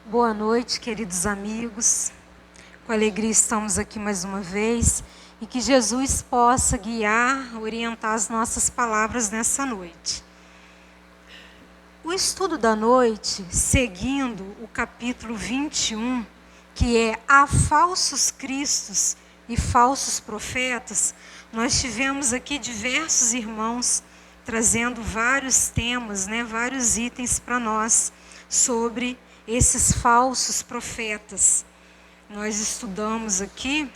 Boa noite, queridos amigos. Com alegria estamos aqui mais uma vez e que Jesus possa guiar, orientar as nossas palavras nessa noite. O estudo da noite, seguindo o capítulo 21, que é Há falsos cristos e falsos profetas, nós tivemos aqui diversos irmãos trazendo vários temas, vários itens para nós sobre esses falsos profetas. Nós estudamos aqui,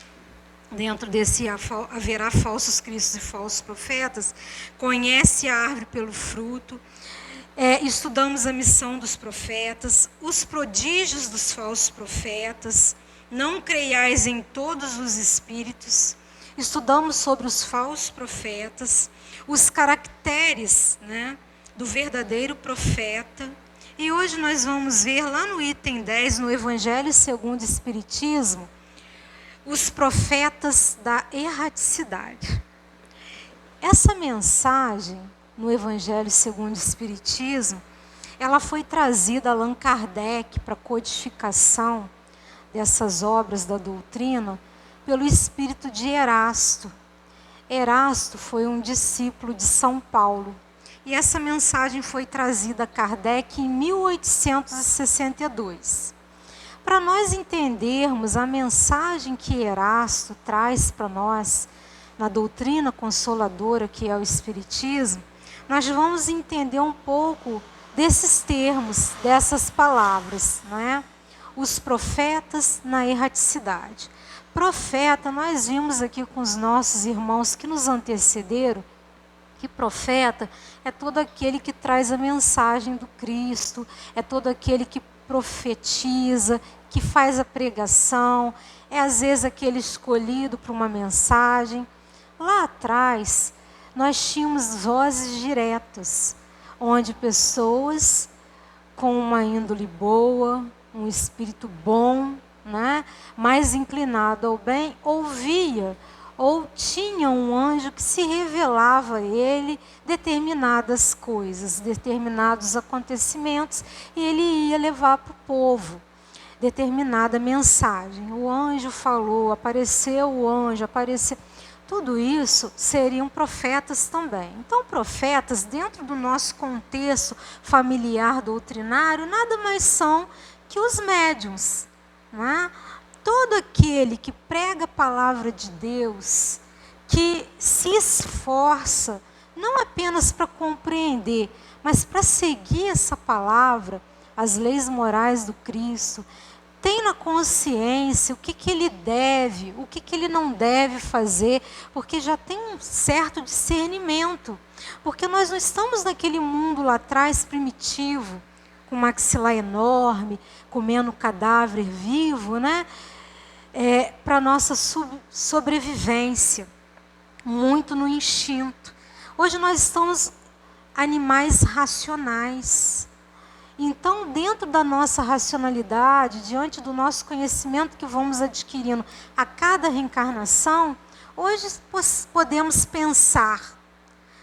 dentro desse haverá falsos cristos e falsos profetas, conhece a árvore pelo fruto, estudamos a missão dos profetas, os prodígios dos falsos profetas, não creiais em todos os espíritos, estudamos sobre os falsos profetas, os caracteres, do verdadeiro profeta. E hoje nós vamos ver lá no item 10, no Evangelho segundo o Espiritismo, os profetas da erraticidade. Essa mensagem no Evangelho segundo o Espiritismo, ela foi trazida a Allan Kardec para codificação dessas obras da doutrina pelo espírito de Erasto. Erasto foi um discípulo de São Paulo. E essa mensagem foi trazida a Kardec em 1862. Para nós entendermos a mensagem que Erasto traz para nós, na doutrina consoladora que é o Espiritismo, nós vamos entender um pouco desses termos, dessas palavras, Os profetas na erraticidade. Profeta, nós vimos aqui com os nossos irmãos que nos antecederam, que profeta é todo aquele que traz a mensagem do Cristo, é todo aquele que profetiza, que faz a pregação, é às vezes aquele escolhido para uma mensagem. Lá atrás, nós tínhamos vozes diretas, onde pessoas com uma índole boa, um espírito bom, mais inclinado ao bem, ouvia ou tinha um anjo que se revelava a ele determinadas coisas, determinados acontecimentos, e ele ia levar para o povo determinada mensagem. O anjo falou, apareceu o anjo, apareceu. Tudo isso seriam profetas também. Então, profetas, dentro do nosso contexto familiar doutrinário, nada mais são que os médiuns, Todo aquele que prega a palavra de Deus, que se esforça, não apenas para compreender, mas para seguir essa palavra, as leis morais do Cristo, tem na consciência o que ele deve, o que ele não deve fazer, porque já tem um certo discernimento. Porque nós não estamos naquele mundo lá atrás primitivo, com maxilar enorme, comendo cadáver vivo, para a nossa sobrevivência, muito no instinto. Hoje nós estamos animais racionais. Então, dentro da nossa racionalidade, diante do nosso conhecimento que vamos adquirindo a cada reencarnação, hoje podemos pensar,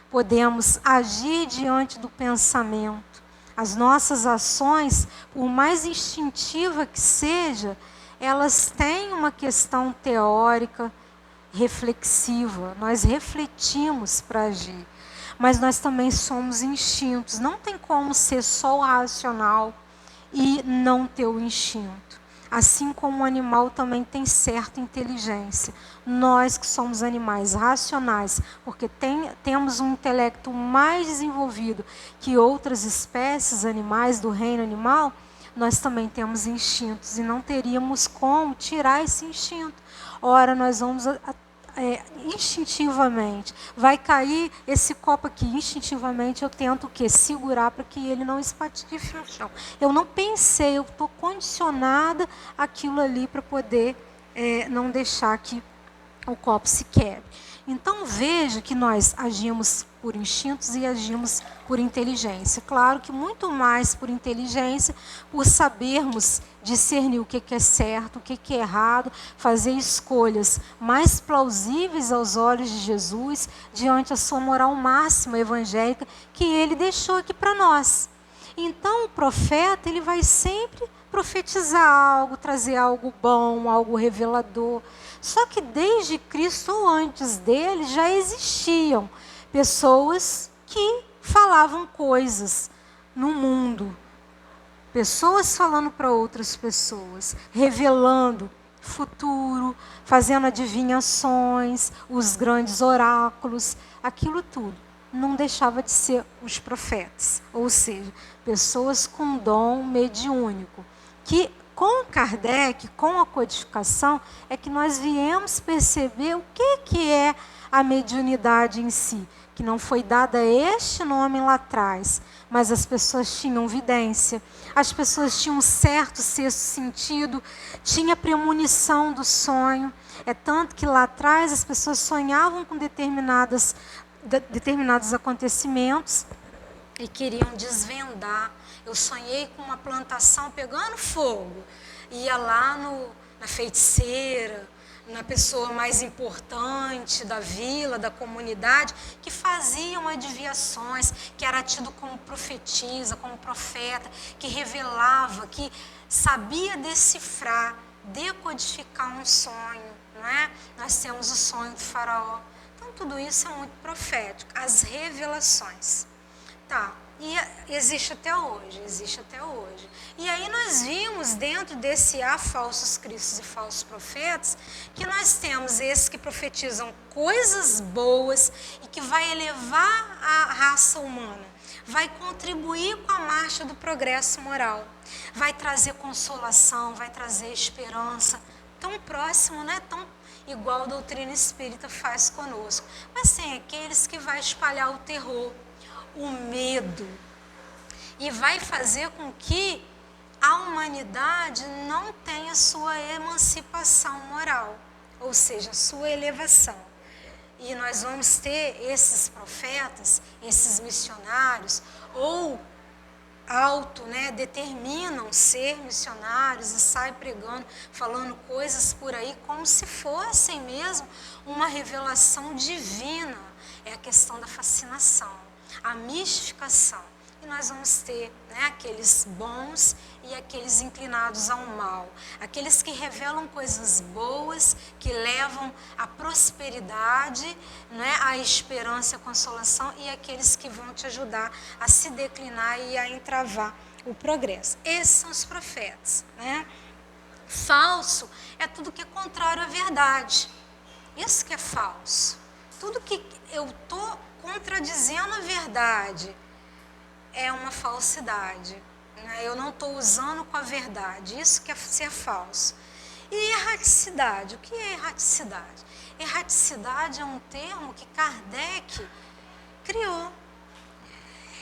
podemos agir diante do pensamento. As nossas ações, por mais instintiva que seja, elas têm uma questão teórica, reflexiva. Nós refletimos para agir. Mas nós também somos instintos. Não tem como ser só o racional e não ter o instinto. Assim como o animal também tem certa inteligência. Nós que somos animais racionais, porque temos um intelecto mais desenvolvido que outras espécies animais do reino animal, nós também temos instintos e não teríamos como tirar esse instinto. Ora, nós vamos instintivamente, vai cair esse copo aqui, instintivamente eu tento o quê? Segurar para que ele não espatife no chão. Eu não pensei, eu estou condicionada àquilo ali para poder não deixar que o copo se quebre. Então veja que nós agimos por instintos e agimos por inteligência. Claro que muito mais por inteligência, por sabermos discernir o que é certo, o que é errado, fazer escolhas mais plausíveis aos olhos de Jesus, diante da sua moral máxima evangélica que ele deixou aqui para nós. Então o profeta ele vai sempre profetizar algo, trazer algo bom, algo revelador. Só que desde Cristo ou antes dele já existiam pessoas que falavam coisas no mundo. Pessoas falando para outras pessoas, revelando futuro, fazendo adivinhações, os grandes oráculos, aquilo tudo. Não deixava de ser os profetas, ou seja, pessoas com dom mediúnico, que com Kardec, com a codificação, é que nós viemos perceber o que é a mediunidade em si, que não foi dada este nome lá atrás, mas as pessoas tinham vidência, as pessoas tinham um certo sexto sentido, tinha premonição do sonho. É tanto que lá atrás as pessoas sonhavam com determinados acontecimentos e queriam desvendar. Eu sonhei com uma plantação pegando fogo. Ia lá na feiticeira, na pessoa mais importante da vila, da comunidade, que faziam adivinhações, que era tido como profetisa, como profeta, que revelava, que sabia decifrar, decodificar um sonho, não é? Nós temos o sonho do faraó. Então, tudo isso é muito profético, as revelações. Tá, e existe até hoje, existe até hoje. E aí nós vimos dentro desse há falsos cristos e falsos profetas, que nós temos esses que profetizam coisas boas e que vai elevar a raça humana, vai contribuir com a marcha do progresso moral, vai trazer consolação, vai trazer esperança, tão próximo, né? Tão igual a doutrina espírita faz conosco. Mas tem aqueles que vai espalhar o terror, o medo, e vai fazer com que a humanidade não tenha sua emancipação moral, ou seja, sua elevação. E nós vamos ter esses profetas, esses missionários, ou determinam ser missionários e saem pregando, falando coisas por aí como se fossem mesmo uma revelação divina. É a questão da fascinação, a mistificação. E nós vamos ter, né, aqueles bons e aqueles inclinados ao mal. Aqueles que revelam coisas boas, que levam à prosperidade, né, à esperança e à consolação, e aqueles que vão te ajudar a se declinar e a entravar o progresso. Esses são os profetas, né? Falso é tudo que é contrário à verdade. Isso que é falso. Tudo que eu estou contradizendo a verdade é uma falsidade, né? Eu não estou usando com a verdade, isso que é ser falso. E erraticidade, o que é erraticidade? Erraticidade é um termo que Kardec criou.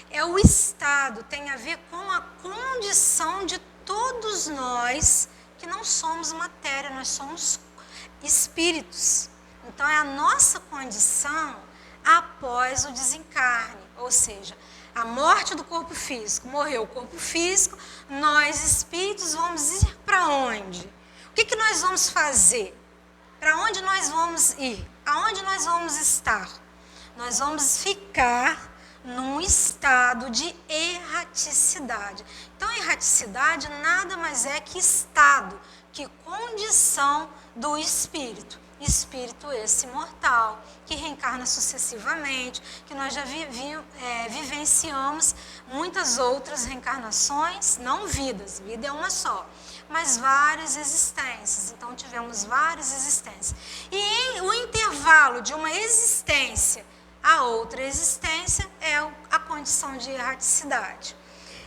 É o estado, tem a ver com a condição de todos nós que não somos matéria, nós somos espíritos. Então é a nossa condição após o desencarne, ou seja, a morte do corpo físico, morreu o corpo físico, nós espíritos vamos ir para onde? O que nós vamos fazer? Para onde nós vamos ir? Aonde nós vamos estar? Nós vamos ficar num estado de erraticidade. Então, erraticidade nada mais é que estado, que condição do espírito. Espírito esse mortal, que reencarna sucessivamente, que nós já vivenciamos muitas outras reencarnações, não vidas, vida é uma só, mas várias existências. Então tivemos várias existências. E o intervalo de uma existência a outra existência é a condição de erraticidade.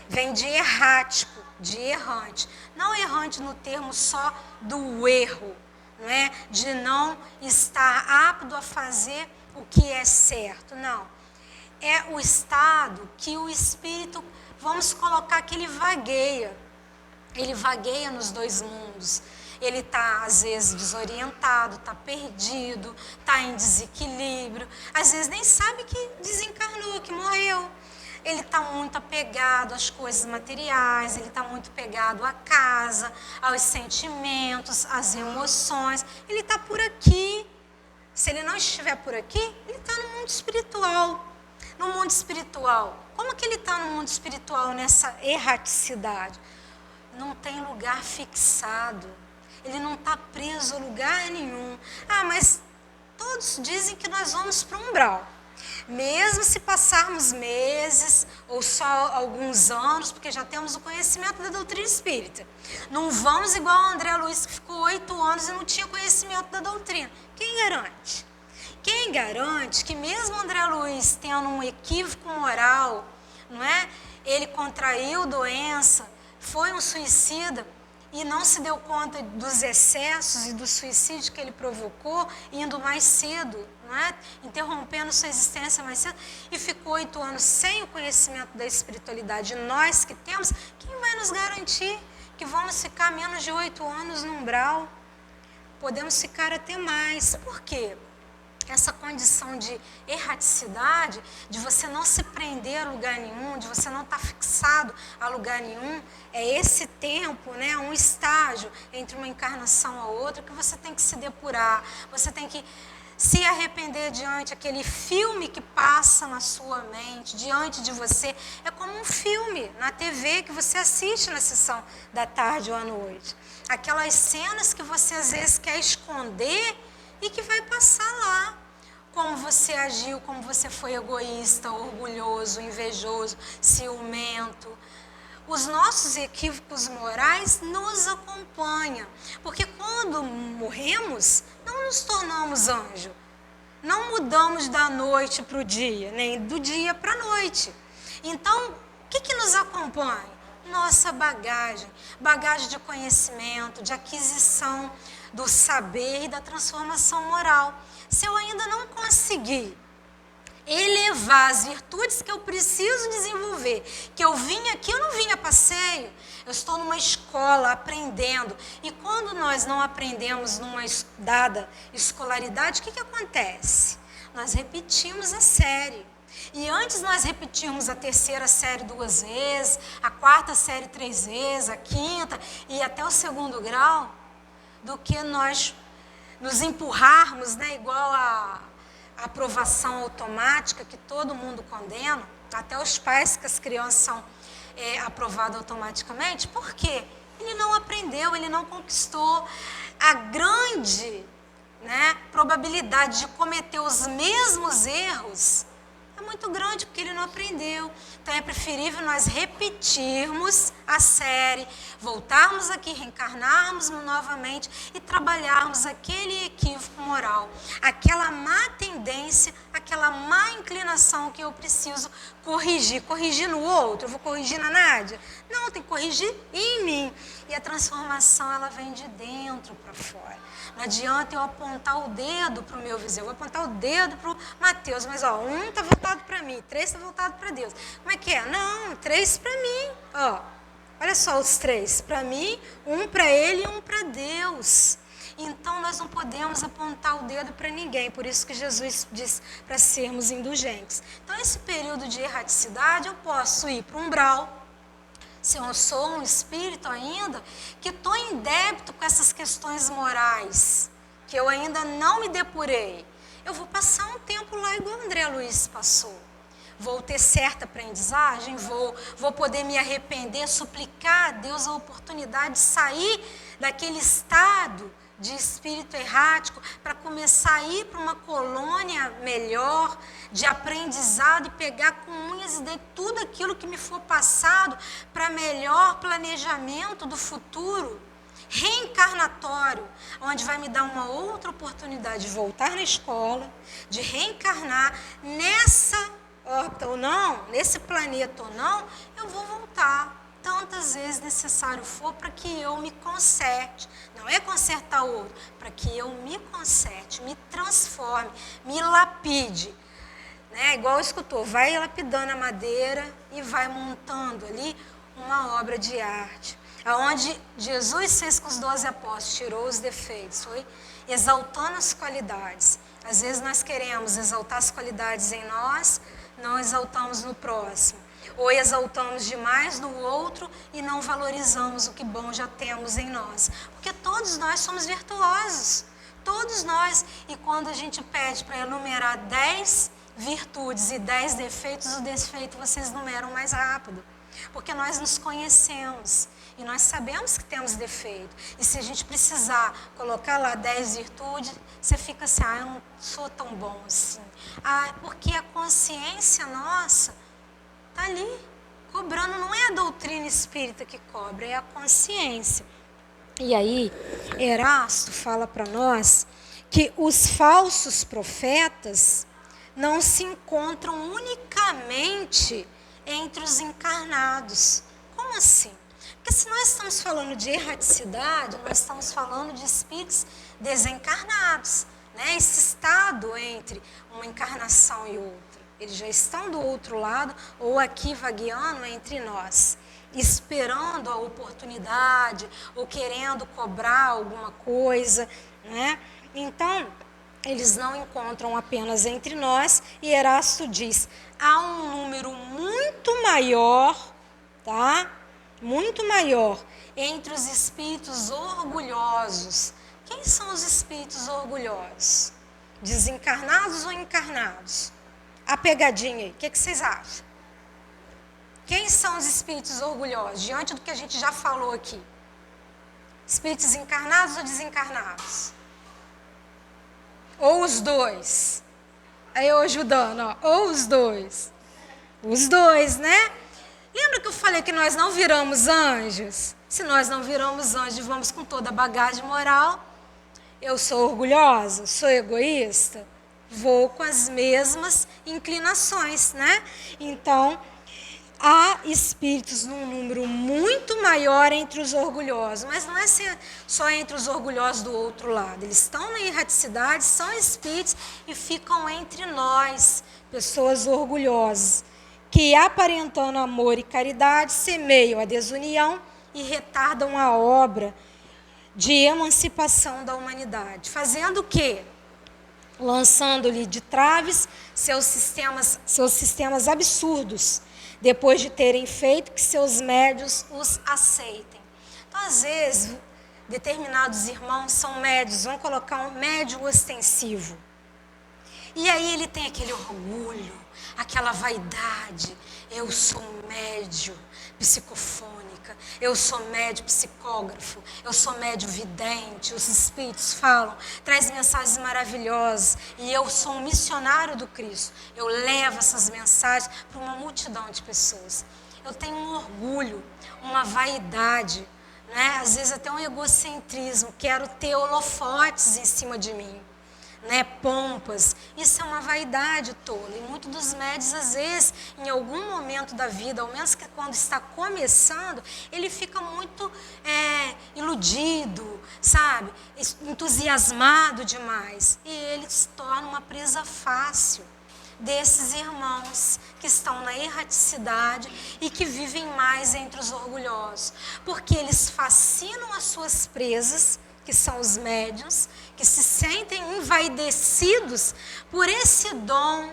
Vem de errático, de errante. Não errante no termo só do erro, não é? De não estar apto a fazer o que é certo, não. É o estado que o espírito, vamos colocar que ele vagueia nos dois mundos. Ele está, às vezes, desorientado, está perdido, está em desequilíbrio, às vezes nem sabe que desencarnou, que morreu. Ele está muito apegado às coisas materiais, ele está muito apegado à casa, aos sentimentos, às emoções. Ele está por aqui. Se ele não estiver por aqui, ele está no mundo espiritual. No mundo espiritual, como que ele está no mundo espiritual nessa erraticidade? não tem lugar fixado. Ele não está preso a lugar nenhum. Ah, mas todos dizem que nós vamos para o umbral. Mesmo se passarmos meses ou só alguns anos, porque já temos o conhecimento da doutrina espírita. Não vamos igual a André Luiz, que ficou 8 anos e não tinha conhecimento da doutrina. Quem garante? Quem garante que mesmo André Luiz tendo um equívoco moral, não é? Ele contraiu doença, foi um suicida e não se deu conta dos excessos e do suicídio que ele provocou, indo mais cedo, não é? Interrompendo sua existência mais cedo, e ficou 8 anos sem o conhecimento da espiritualidade. Nós que temos, quem vai nos garantir que vamos ficar menos de 8 anos no umbral? Podemos ficar até mais. Por quê? Essa condição de erraticidade, de você não se prender a lugar nenhum, de você não estar fixado a lugar nenhum, é esse tempo, né, um estágio entre uma encarnação a outra que você tem que se depurar, você tem que se arrepender diante aquele filme que passa na sua mente, diante de você. É como um filme na TV que você assiste na sessão da tarde ou à noite. Aquelas cenas que você às vezes quer esconder e que vai passar lá. Como você agiu, como você foi egoísta, orgulhoso, invejoso, ciumento. Os nossos equívocos morais nos acompanham. Porque quando morremos, não nos tornamos anjo. Não mudamos da noite para o dia, nem do dia para a noite. Então, o que nos acompanha? Nossa bagagem. Bagagem de conhecimento, de aquisição do saber e da transformação moral. Se eu ainda não conseguir elevar as virtudes que eu preciso desenvolver, que eu vim aqui, eu não vim a passeio, eu estou numa escola aprendendo. E quando nós não aprendemos numa dada escolaridade, o que acontece? Nós repetimos a série. E antes nós repetirmos a 3ª série 2 vezes, a 4ª série 3 vezes, a 5ª e até o 2º grau, do que nós nos empurrarmos, né, igual a aprovação automática que todo mundo condena, até os pais que as crianças são aprovadas automaticamente. Por quê? Ele não aprendeu, ele não conquistou. A grande, né, probabilidade de cometer os mesmos erros é muito grande, porque ele não aprendeu. Então é preferível nós repetirmos a série, voltarmos aqui, reencarnarmos novamente e trabalharmos aquele equívoco moral, aquela má tendência, aquela má inclinação que eu preciso corrigir. Corrigir no outro, eu vou corrigir na Nádia? Não, tem que corrigir em mim. E a transformação, ela vem de dentro para fora. Não adianta eu apontar o dedo para o meu vizinho, eu vou apontar o dedo para o Mateus, mas ó, 1 está voltado para mim, 3 está voltado para Deus. Como é que é? Não, 3 para mim. Ó, olha só os 3 para mim, 1 para ele e 1 para Deus. Então nós não podemos apontar o dedo para ninguém, por isso que Jesus diz para sermos indulgentes. Então esse período de erraticidade eu posso ir para o umbral, se eu sou um espírito ainda, que estou em débito com essas questões morais, que eu ainda não me depurei, eu vou passar um tempo lá igual o André Luiz passou. Vou ter certa aprendizagem, vou poder me arrepender, suplicar a Deus a oportunidade de sair daquele estado de espírito errático para começar a ir para uma colônia melhor, de aprendizado e pegar com unhas e dentes tudo aquilo que me for passado para melhor planejamento do futuro reencarnatório, onde vai me dar uma outra oportunidade de voltar na escola, de reencarnar nessa órbita ou não, nesse planeta ou não, eu vou voltar tantas vezes necessário for para que eu me conserte. Não é consertar o outro, para que eu me conserte, me transforme, me lapide. Né? Igual o escultor, vai lapidando a madeira e vai montando ali uma obra de arte. Aonde Jesus fez com os 12 apóstolos, tirou os defeitos, foi exaltando as qualidades. Às vezes nós queremos exaltar as qualidades em nós, não exaltamos no próximo. Ou exaltamos demais no outro e não valorizamos o que bom já temos em nós. Porque todos nós somos virtuosos, todos nós. E quando a gente pede para enumerar 10 virtudes e 10 defeitos, o defeito vocês numeram mais rápido. Porque nós nos conhecemos. E nós sabemos que temos defeito. E se a gente precisar colocar lá 10 virtudes, você fica assim, eu não sou tão bom assim. Porque a consciência nossa está ali, cobrando. Não é a doutrina espírita que cobra, é a consciência. E aí, Erasto fala para nós que os falsos profetas não se encontram unicamente entre os encarnados. Como assim? Porque se nós estamos falando de erraticidade, nós estamos falando de espíritos desencarnados, né? Esse estado entre uma encarnação e outra. Eles já estão do outro lado, ou aqui vagueando entre nós, esperando a oportunidade, ou querendo cobrar alguma coisa, né? Então, eles não encontram apenas entre nós, e Erasto diz, há um número muito maior, tá? Muito maior entre os espíritos orgulhosos. Quem são os espíritos orgulhosos? Desencarnados ou encarnados? A pegadinha aí, o que vocês acham? Quem são os espíritos orgulhosos, diante do que a gente já falou aqui? Espíritos encarnados ou desencarnados? Ou os dois? Aí eu ajudando, ó. Ou os dois? Os dois, né? Lembra que eu falei que nós não viramos anjos? Se nós não viramos anjos, vamos com toda a bagagem moral. Eu sou orgulhosa? Sou egoísta? Vou com as mesmas inclinações, né? Então, há espíritos num número muito maior entre os orgulhosos, mas não é só entre os orgulhosos do outro lado. Eles estão na erraticidade, são espíritos e ficam entre nós, pessoas orgulhosas, que aparentando amor e caridade, semeiam a desunião e retardam a obra de emancipação da humanidade. Fazendo o quê? Lançando-lhe de traves seus sistemas absurdos, depois de terem feito que seus médios os aceitem. Então, às vezes, determinados irmãos são médios, vão colocar um médio ostensivo. E aí ele tem aquele orgulho, aquela vaidade. Eu sou médio psicofônica, eu sou médio psicógrafo, eu sou médio vidente, os espíritos falam, traz mensagens maravilhosas, e eu sou um missionário do Cristo. Eu levo essas mensagens para uma multidão de pessoas. Eu tenho um orgulho, uma vaidade, né? Às vezes até um egocentrismo, quero ter holofotes em cima de mim, né, pompas. Isso é uma vaidade tola. E muitos dos médios, às vezes, em algum momento da vida, ao menos que quando está começando, ele fica muito iludido, sabe? Entusiasmado demais. E ele se torna uma presa fácil desses irmãos que estão na erraticidade e que vivem mais entre os orgulhosos. Porque eles fascinam as suas presas, que são os médiuns, que se sentem envaidecidos por esse dom,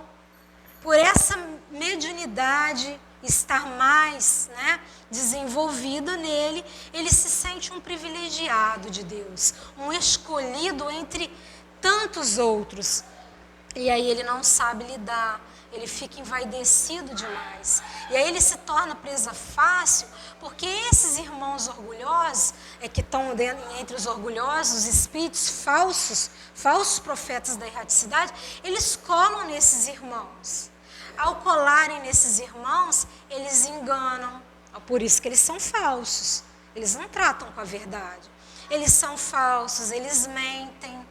por essa mediunidade estar mais, né, desenvolvida nele. Ele se sente um privilegiado de Deus, um escolhido entre tantos outros. E aí ele não sabe lidar, ele fica envaidecido demais. E aí ele se torna presa fácil, porque esses irmãos orgulhosos, que estão entre os orgulhosos, os espíritos falsos profetas da erraticidade, eles colam nesses irmãos. Ao colarem nesses irmãos, eles enganam. Por isso que eles são falsos. Eles não tratam com a verdade. Eles são falsos, eles mentem.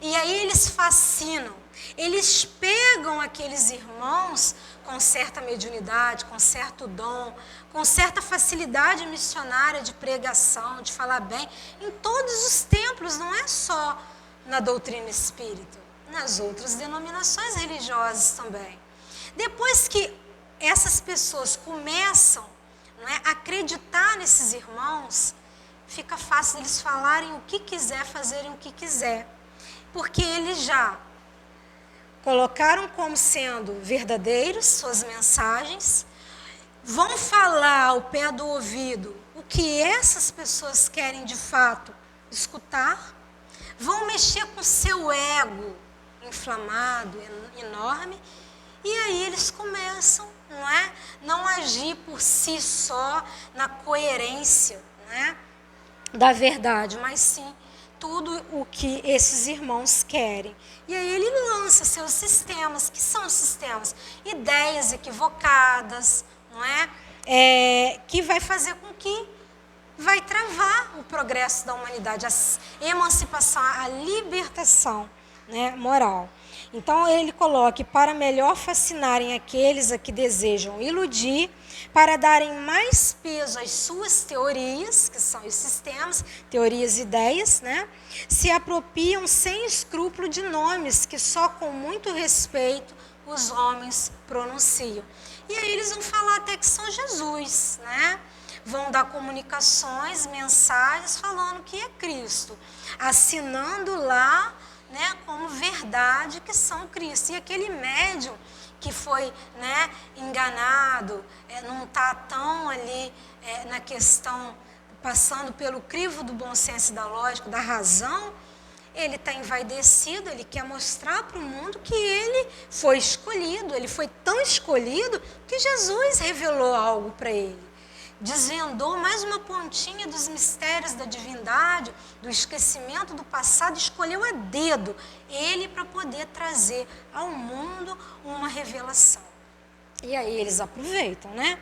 E aí eles fascinam. Eles pegam aqueles irmãos com certa mediunidade, com certo dom, com certa facilidade missionária de pregação, de falar bem, em todos os templos, não é só na doutrina espírita, nas outras denominações religiosas também. Depois que essas pessoas começam, não é, a acreditar nesses irmãos, fica fácil eles falarem o que quiser, fazerem o que quiser, porque eles já colocaram como sendo verdadeiros suas mensagens, vão falar ao pé do ouvido o que essas pessoas querem de fato escutar, vão mexer com seu ego inflamado, enorme, e aí eles começam, não agir por si só na coerência, né, da verdade, mas sim tudo o que esses irmãos querem. E aí ele lança seus sistemas. Que são os sistemas? Ideias equivocadas, não é? Que vai fazer com que vai travar o progresso da humanidade, a emancipação, a libertação, né, moral. Então ele coloca: para melhor fascinarem aqueles a que desejam iludir, para darem mais peso às suas teorias, que são os sistemas, teorias e ideias, né, se apropriam sem escrúpulo de nomes que só com muito respeito os homens pronunciam. E aí eles vão falar até que são Jesus, né? Vão dar comunicações, mensagens falando que é Cristo, assinando lá, né, como verdade que são Cristo. E aquele médium que foi, né, enganado, não está tão ali na questão, passando pelo crivo do bom senso e da lógica, da razão, ele está envaidecido, ele quer mostrar para o mundo que ele foi escolhido, ele foi tão escolhido que Jesus revelou algo para ele. Desvendou mais uma pontinha dos mistérios da divindade, do esquecimento do passado, escolheu a dedo ele para poder trazer ao mundo uma revelação. E aí eles aproveitam, né?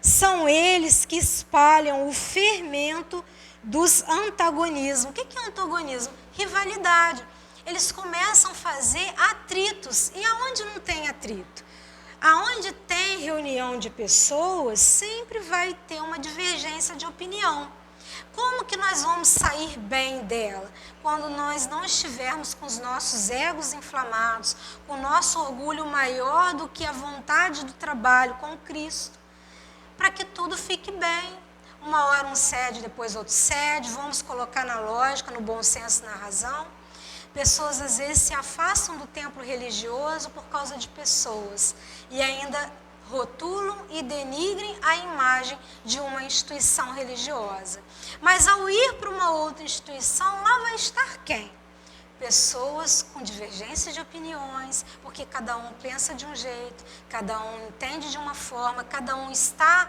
São eles que espalham o fermento dos antagonismos. O que é antagonismo? Rivalidade. Eles começam a fazer atritos. E aonde não tem atrito? Aonde tem reunião de pessoas, sempre vai ter uma divergência de opinião. Como que nós vamos sair bem dela? Quando nós não estivermos com os nossos egos inflamados, com o nosso orgulho maior do que a vontade do trabalho com Cristo, para que tudo fique bem. Uma hora um cede, depois outro cede, vamos colocar na lógica, no bom senso, na razão. Pessoas às vezes se afastam do templo religioso por causa de pessoas e ainda rotulam e denigrem a imagem de uma instituição religiosa. Mas ao ir para uma outra instituição, lá vai estar quem? Pessoas com divergência de opiniões, porque cada um pensa de um jeito, cada um entende de uma forma, cada um está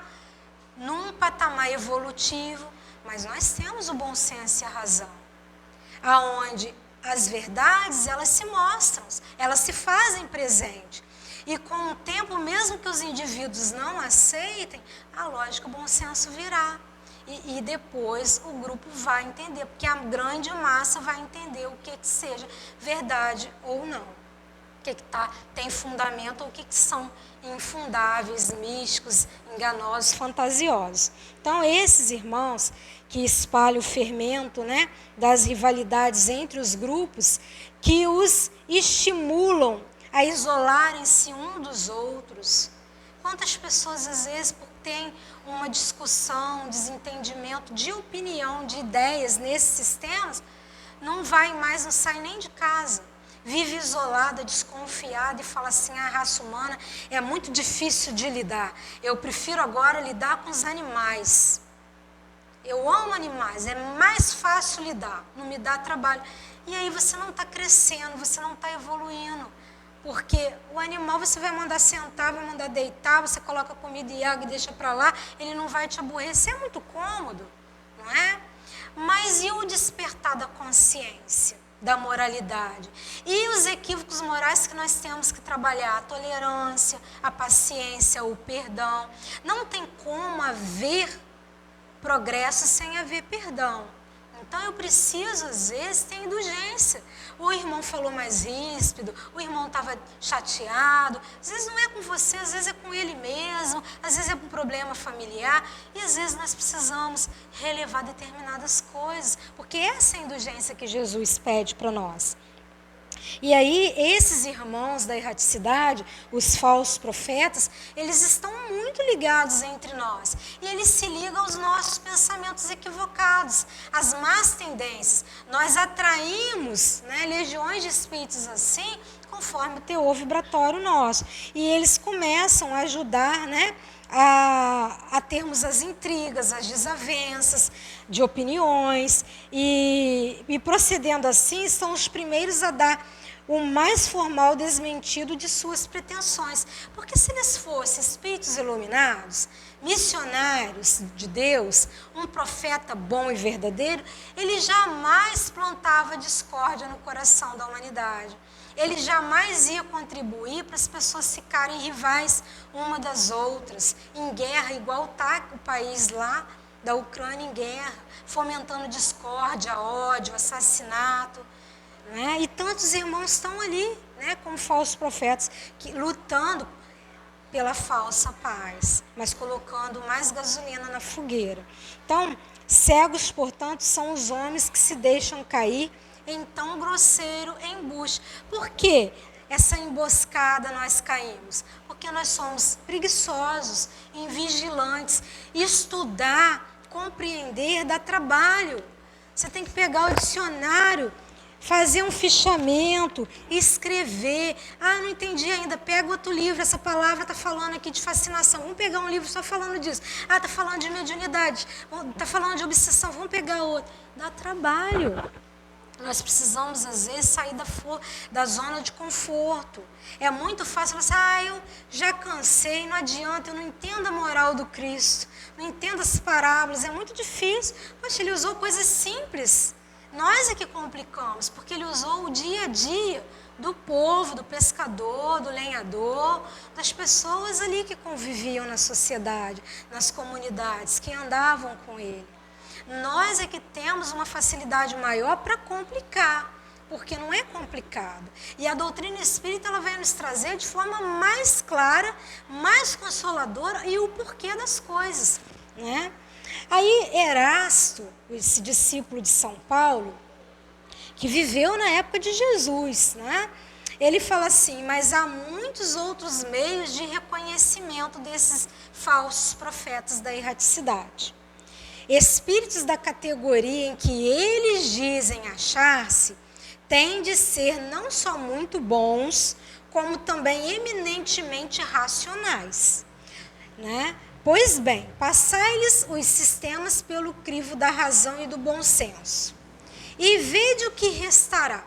num patamar evolutivo, mas nós temos o bom senso e a razão, aonde as verdades, elas se mostram, elas se fazem presente. E com o tempo, mesmo que os indivíduos não aceitem, a lógica, o bom senso virá. E depois o grupo vai entender, porque a grande massa vai entender o que seja verdade ou não. O que tem fundamento ou o que são infundáveis, místicos, enganosos, fantasiosos. Então, esses irmãos que espalham o fermento, né, das rivalidades entre os grupos, que os estimulam a isolarem-se um dos outros. Quantas pessoas, às vezes, por terem uma discussão, um desentendimento de opinião, de ideias nesses sistemas, não vai mais, não sai nem de casa. Vive isolada, desconfiada e fala assim: a raça humana é muito difícil de lidar. Eu prefiro agora lidar com os animais. Eu amo animais, é mais fácil lidar, não me dá trabalho. E aí você não está crescendo, você não está evoluindo. Porque o animal você vai mandar sentar, vai mandar deitar, você coloca comida e água e deixa para lá, ele não vai te aborrecer, é muito cômodo, não é? Mas e o despertar da consciência, da moralidade? E os equívocos morais que nós temos que trabalhar? A tolerância, a paciência, o perdão. Não tem como haver progresso sem haver perdão. Então eu preciso, às vezes, ter indulgência. O irmão falou mais ríspido, o irmão estava chateado. Às vezes não é com você, às vezes é com ele mesmo, às vezes é um problema familiar. E às vezes nós precisamos relevar determinadas coisas, porque essa é a indulgência que Jesus pede para nós. E aí, esses irmãos da erraticidade, os falsos profetas, eles estão muito ligados entre nós. E eles se ligam aos nossos pensamentos equivocados, às más tendências. Nós atraímos, né, legiões de espíritos assim, conforme o teor vibratório nosso. E eles começam a ajudar, né, a termos as intrigas, as desavenças de opiniões. E procedendo assim, são os primeiros a dar o mais formal desmentido de suas pretensões. Porque se eles fossem espíritos iluminados, missionários de Deus, um profeta bom e verdadeiro, ele jamais plantava discórdia no coração da humanidade. Ele jamais ia contribuir para as pessoas ficarem rivais uma das outras, em guerra, igual está o país lá da Ucrânia em guerra, fomentando discórdia, ódio, assassinato. Né? E tantos irmãos estão ali, né, como falsos profetas, lutando pela falsa paz, mas colocando mais gasolina na fogueira. Então, cegos, portanto, são os homens que se deixam cair em tão grosseiro embuste. Por que essa emboscada nós caímos? Porque nós somos preguiçosos, invigilantes. Estudar, compreender, dá trabalho. Você tem que pegar o dicionário, fazer um fichamento, escrever. Ah, não entendi ainda, pega outro livro, essa palavra está falando aqui de fascinação. Vamos pegar um livro só falando disso. Ah, está falando de mediunidade, está falando de obsessão, vamos pegar outro. Dá trabalho. Nós precisamos, às vezes, sair da zona de conforto. É muito fácil falar assim, eu já cansei, não adianta, eu não entendo a moral do Cristo, não entendo as parábolas, é muito difícil. Poxa, ele usou coisas simples. Nós é que complicamos, porque ele usou o dia a dia do povo, do pescador, do lenhador, das pessoas ali que conviviam na sociedade, nas comunidades, que andavam com ele. Nós é que temos uma facilidade maior para complicar, porque não é complicado. E a doutrina espírita ela vai nos trazer de forma mais clara, mais consoladora e o porquê das coisas. Né? Aí Erasto, esse discípulo de São Paulo, que viveu na época de Jesus, né? Ele fala assim, mas há muitos outros meios de reconhecimento desses falsos profetas da erraticidade. Espíritos da categoria em que eles dizem achar-se, têm de ser não só muito bons, como também eminentemente racionais. Né? Pois bem, passai-lhes os sistemas pelo crivo da razão e do bom senso, e vede o que restará.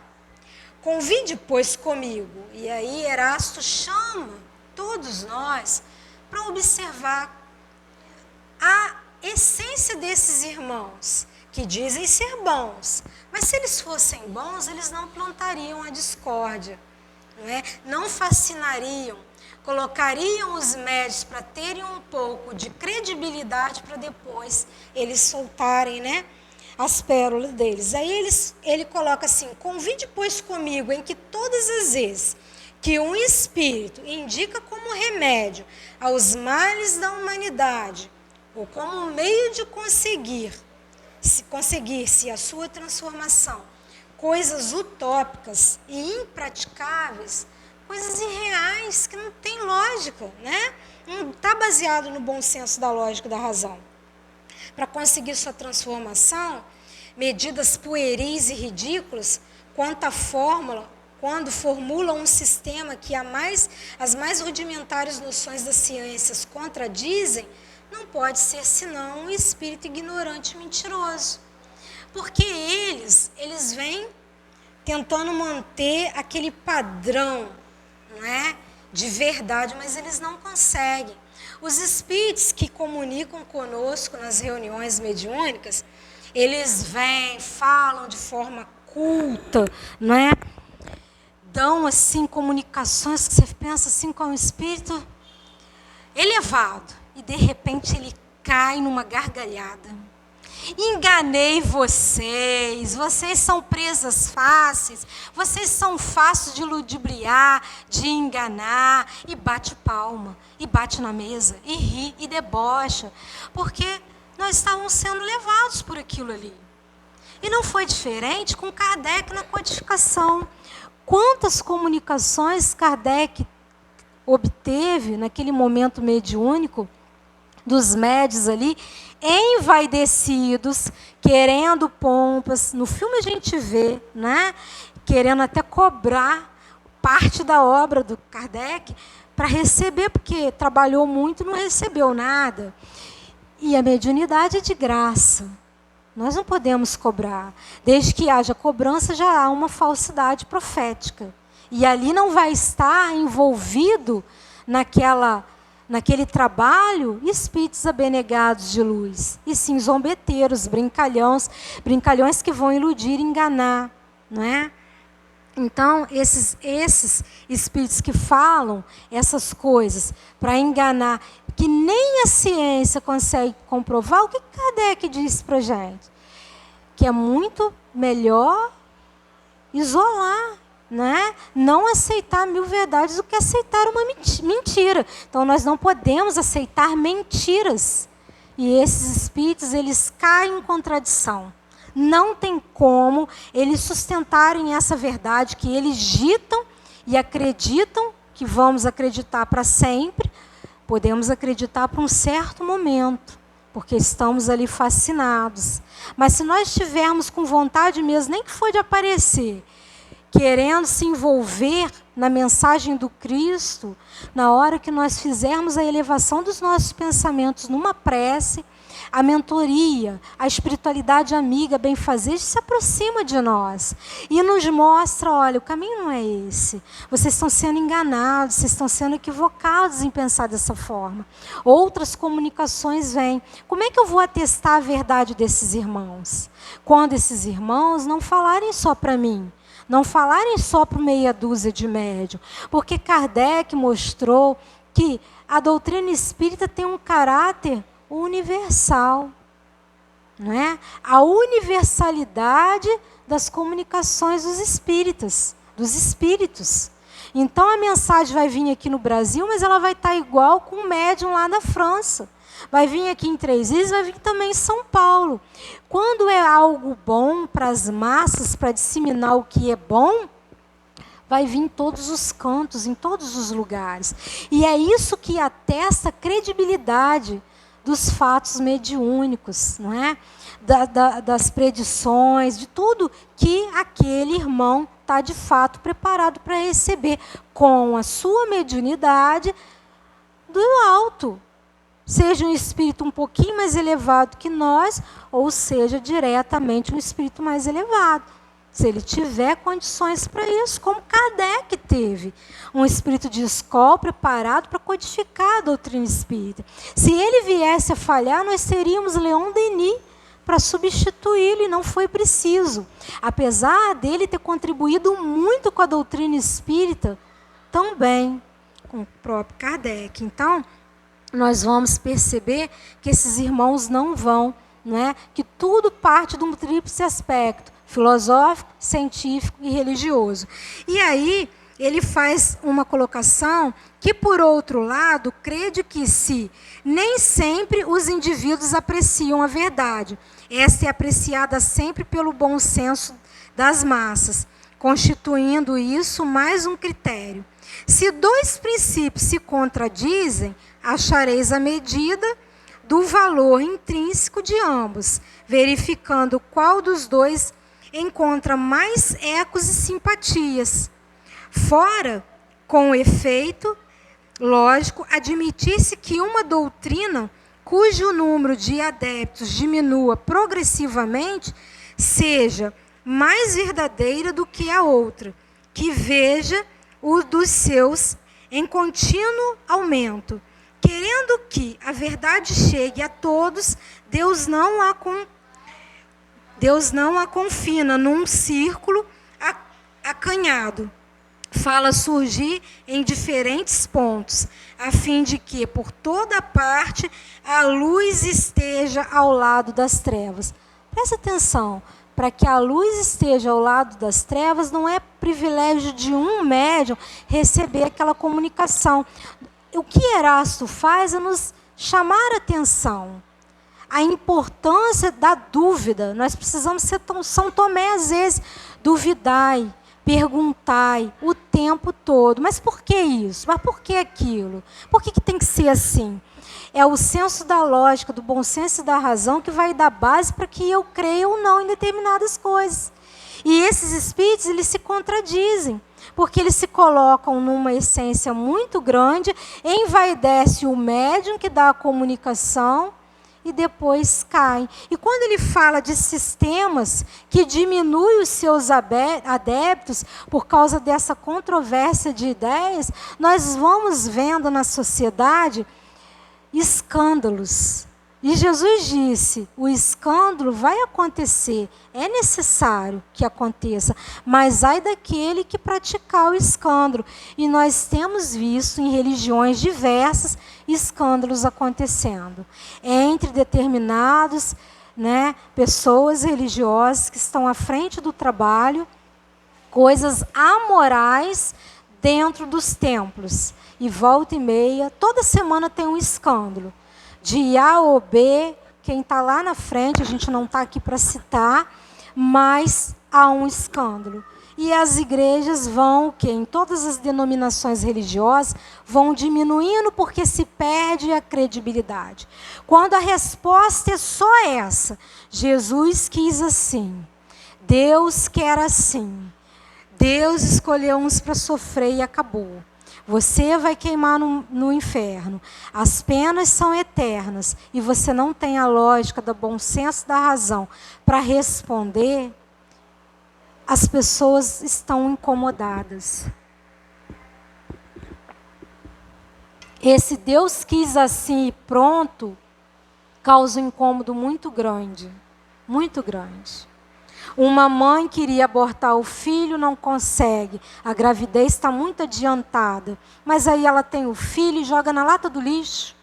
Convide, pois, comigo. E aí Erasto chama todos nós para observar a essência desses irmãos, que dizem ser bons. Mas se eles fossem bons, eles não plantariam a discórdia, não é? Não fascinariam, colocariam os médios para terem um pouco de credibilidade para depois eles soltarem, né, as pérolas deles. Aí ele coloca assim, convide, pois, comigo, em que todas as vezes que um espírito indica como remédio aos males da humanidade, ou como meio de conseguir-se a sua transformação, coisas utópicas e impraticáveis, coisas irreais, que não tem lógica, né? Não está baseado no bom senso da lógica e da razão. Para conseguir sua transformação, medidas pueris e ridículas, quanto à fórmula, quando formulam um sistema que as mais rudimentares noções das ciências contradizem, não pode ser senão um espírito ignorante e mentiroso. Porque eles vêm tentando manter aquele padrão, não é, de verdade, mas eles não conseguem. Os espíritos que comunicam conosco nas reuniões mediúnicas, eles vêm, falam de forma culta, não é? Dão assim comunicações que você pensa assim com um espírito elevado. E, de repente, ele cai numa gargalhada. Enganei vocês, vocês são presas fáceis, vocês são fáceis de ludibriar, de enganar, e bate palma, e bate na mesa, e ri, e debocha, porque nós estávamos sendo levados por aquilo ali. E não foi diferente com Kardec na codificação. Quantas comunicações Kardec obteve naquele momento mediúnico, dos médios ali, envaidecidos, querendo pompas. No filme a gente vê, né? Querendo até cobrar parte da obra do Kardec para receber, porque trabalhou muito e não recebeu nada. E a mediunidade é de graça. Nós não podemos cobrar. Desde que haja cobrança, já há uma falsidade profética. E ali não vai estar envolvido naquela naquele trabalho, espíritos abenegados de luz, e sim zombeteiros, brincalhões que vão iludir e enganar, não é? Então, esses espíritos que falam essas coisas para enganar, que nem a ciência consegue comprovar, o que Kardec disse para a gente? Que é muito melhor isolar, né? Não aceitar 1000 verdades do que aceitar uma mentira. Então, nós não podemos aceitar mentiras. E esses espíritos, eles caem em contradição. Não tem como eles sustentarem essa verdade que eles ditam e acreditam que vamos acreditar para sempre. Podemos acreditar por um certo momento, porque estamos ali fascinados. Mas se nós estivermos com vontade mesmo, nem que for de aparecer, querendo se envolver na mensagem do Cristo, na hora que nós fizermos a elevação dos nossos pensamentos numa prece, a mentoria, a espiritualidade amiga, benfazeja, se aproxima de nós e nos mostra, olha, o caminho não é esse. Vocês estão sendo enganados, vocês estão sendo equivocados em pensar dessa forma. Outras comunicações vêm. Como é que eu vou atestar a verdade desses irmãos? Quando esses irmãos não falarem só para mim, não falarem só para meia dúzia de médium, porque Kardec mostrou que a doutrina espírita tem um caráter universal, não é? A universalidade das comunicações dos espíritos. Então a mensagem vai vir aqui no Brasil, mas ela vai estar igual com o médium lá na França. Vai vir aqui em Três Rios, vai vir também em São Paulo. Quando é algo bom para as massas, para disseminar o que é bom, vai vir em todos os cantos, em todos os lugares. E é isso que atesta a credibilidade dos fatos mediúnicos, não é? Das predições, de tudo que aquele irmão está de fato preparado para receber, com a sua mediunidade do alto. Seja um espírito um pouquinho mais elevado que nós, ou seja, diretamente um espírito mais elevado. Se ele tiver condições para isso, como Kardec teve. Um espírito de escola preparado para codificar a doutrina espírita. Se ele viesse a falhar, nós teríamos Leon Denis para substituí-lo, e não foi preciso. Apesar dele ter contribuído muito com a doutrina espírita, também com o próprio Kardec. Então, nós vamos perceber que esses irmãos não vão, não é? Que tudo parte de um tríplice aspecto: filosófico, científico e religioso. E aí ele faz uma colocação que, por outro lado, crede que se nem sempre os indivíduos apreciam a verdade. Esta é apreciada sempre pelo bom senso das massas, constituindo isso mais um critério. Se dois princípios se contradizem, achareis a medida do valor intrínseco de ambos, verificando qual dos dois encontra mais ecos e simpatias. Fora, com efeito lógico, admitir-se que uma doutrina cujo número de adeptos diminua progressivamente seja mais verdadeira do que a outra, que veja o dos seus em contínuo aumento. Querendo que a verdade chegue a todos, Deus não a confina num círculo acanhado. Fala surgir em diferentes pontos, a fim de que, por toda parte, a luz esteja ao lado das trevas. Presta atenção, para que a luz esteja ao lado das trevas, não é privilégio de um médium receber aquela comunicação. O que Erasto faz é nos chamar a atenção. A importância da dúvida. Nós precisamos ser São Tomé, às vezes, duvidai, perguntai o tempo todo. Mas por que isso? Mas por que aquilo? Por que tem que ser assim? É o senso da lógica, do bom senso e da razão que vai dar base para que eu creia ou não em determinadas coisas. E esses espíritos, eles se contradizem, porque eles se colocam numa essência muito grande, envaidece o médium que dá a comunicação e depois caem. E quando ele fala de sistemas que diminuem os seus adeptos por causa dessa controvérsia de ideias, nós vamos vendo na sociedade escândalos. E Jesus disse, o escândalo vai acontecer, é necessário que aconteça, mas ai daquele que praticar o escândalo. E nós temos visto em religiões diversas escândalos acontecendo. Entre determinados, pessoas religiosas que estão à frente do trabalho, coisas amorais dentro dos templos. E volta e meia, toda semana tem um escândalo. De A ou B, quem está lá na frente, a gente não está aqui para citar, mas há um escândalo. E as igrejas vão, em todas as denominações religiosas, vão diminuindo porque se perde a credibilidade. Quando a resposta é só essa, Jesus quis assim, Deus quer assim, Deus escolheu uns para sofrer e acabou. Você vai queimar no inferno. As penas são eternas. E você não tem a lógica do bom senso da razão para responder. As pessoas estão incomodadas. Esse Deus quis assim e pronto causa um incômodo muito grande. Muito grande. Uma mãe queria abortar o filho, não consegue. A gravidez está muito adiantada. Mas aí ela tem o filho e joga na lata do lixo.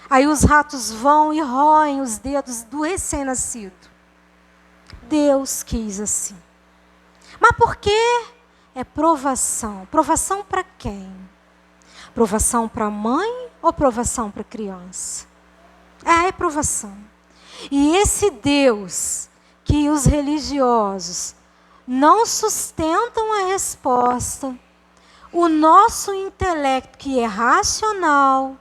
Aí os ratos vão e roem os dedos do recém-nascido. Deus quis assim. Mas por quê? É provação. Provação para quem? Provação para a mãe ou provação para a criança? É provação. E esse Deus que os religiosos não sustentam a resposta, o nosso intelecto, que é racional,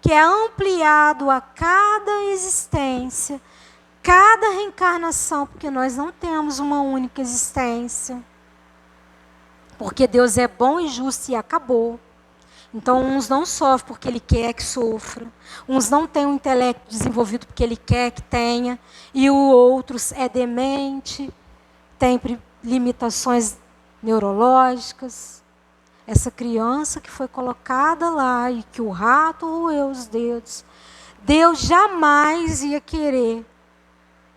que é ampliado a cada existência, cada reencarnação, porque nós não temos uma única existência, porque Deus é bom e justo e acabou. Então, uns não sofrem porque Ele quer que sofra. Uns não têm um intelecto desenvolvido porque Ele quer que tenha. E o outros é demente, tem limitações neurológicas. Essa criança que foi colocada lá e que o rato roeu os dedos, Deus jamais ia querer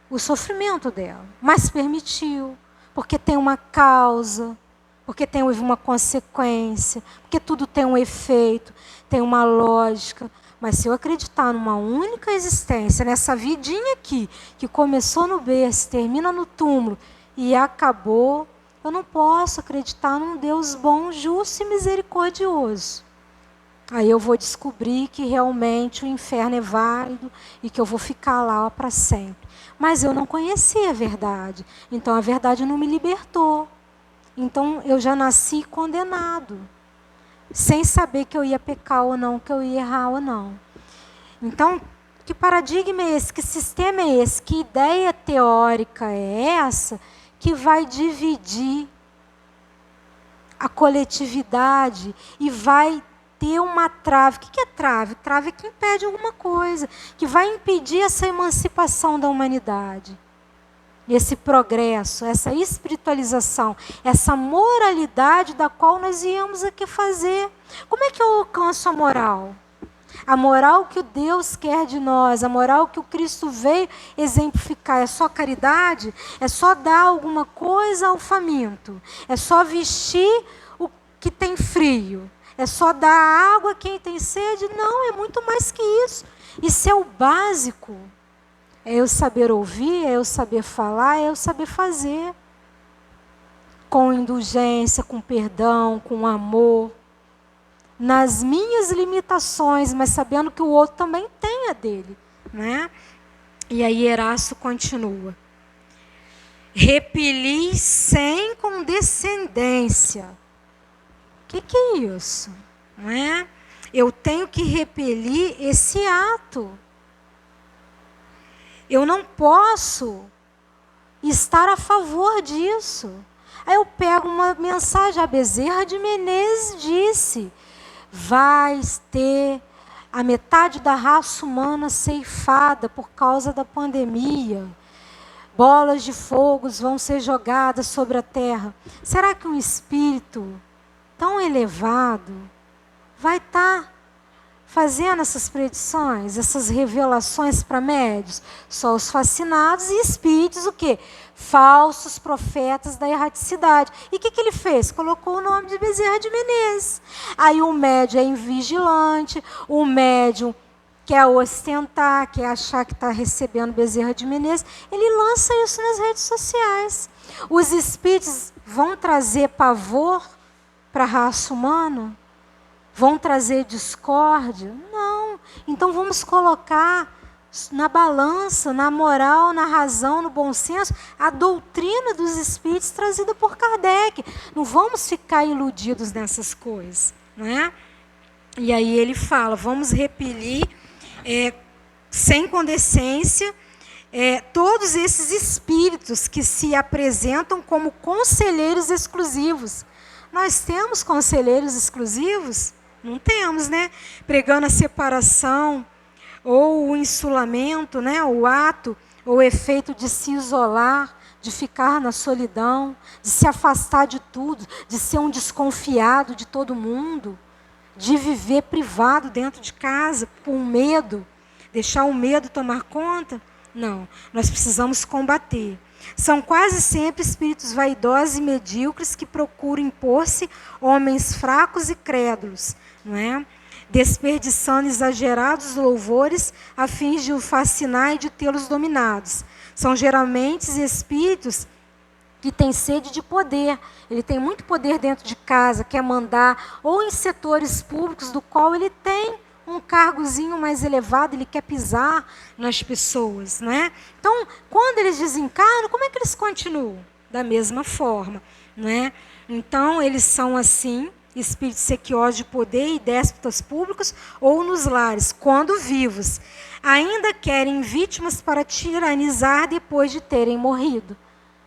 o sofrimento dela, mas permitiu, porque tem uma causa, porque tem uma consequência, porque tudo tem um efeito, tem uma lógica. Mas se eu acreditar numa única existência, nessa vidinha aqui, que começou no berço, termina no túmulo e acabou, eu não posso acreditar num Deus bom, justo e misericordioso. Aí eu vou descobrir que realmente o inferno é válido e que eu vou ficar lá para sempre. Mas eu não conhecia a verdade, então a verdade não me libertou. Então, eu já nasci condenado, sem saber que eu ia pecar ou não, que eu ia errar ou não. Então, que paradigma é esse? Que sistema é esse? Que ideia teórica é essa que vai dividir a coletividade e vai ter uma trave? O que é trave? Trave é que impede alguma coisa, que vai impedir essa emancipação da humanidade. Esse progresso, essa espiritualização, essa moralidade da qual nós viemos aqui fazer. Como é que eu alcanço a moral? A moral que o Deus quer de nós, a moral que o Cristo veio exemplificar, é só caridade? É só dar alguma coisa ao faminto? É só vestir o que tem frio? É só dar água a quem tem sede? Não, é muito mais que isso. Isso é o básico. É eu saber ouvir, é eu saber falar, é eu saber fazer. Com indulgência, com perdão, com amor. Nas minhas limitações, mas sabendo que o outro também tem a dele. Né? E aí Erasto continua. Repeli sem condescendência. O que é isso? Não é? Eu tenho que repelir esse ato. Eu não posso estar a favor disso. Aí eu pego uma mensagem, a Bezerra de Menezes disse, vai ter a metade da raça humana ceifada por causa da pandemia. Bolas de fogo vão ser jogadas sobre a terra. Será que um espírito tão elevado vai estar fazendo essas predições, essas revelações para médios? Só os fascinados e espíritos, o quê? Falsos profetas da erraticidade. E o que ele fez? Colocou o nome de Bezerra de Menezes. Aí o médium é invigilante, o médium quer ostentar, quer achar que está recebendo Bezerra de Menezes, ele lança isso nas redes sociais. Os espíritos vão trazer pavor para a raça humana? Vão trazer discórdia? Não. Então vamos colocar na balança, na moral, na razão, no bom senso, a doutrina dos espíritos trazida por Kardec. Não vamos ficar iludidos nessas coisas, não é? E aí ele fala, vamos repelir sem condescência todos esses espíritos que se apresentam como conselheiros exclusivos. Nós temos conselheiros exclusivos? Não temos, né? Pregando a separação, ou o insulamento, né? O ato, ou o efeito de se isolar, de ficar na solidão, de se afastar de tudo, de ser um desconfiado de todo mundo, de viver privado dentro de casa, com medo, deixar o medo tomar conta. Não, nós precisamos combater. São quase sempre espíritos vaidosos e medíocres que procuram impor-se homens fracos e crédulos, não é? Desperdiçando exagerados louvores a fim de o fascinar e de tê-los dominados. São geralmente espíritos que têm sede de poder. Ele tem muito poder dentro de casa, quer mandar, ou em setores públicos do qual ele tem um cargozinho mais elevado, ele quer pisar nas pessoas, não é? Então, quando eles desencarnam, como é que eles continuam? Da mesma forma, não é? Então, eles são assim, espíritos sequiosos de poder e déspotas públicos, ou nos lares, quando vivos, ainda querem vítimas para tiranizar depois de terem morrido.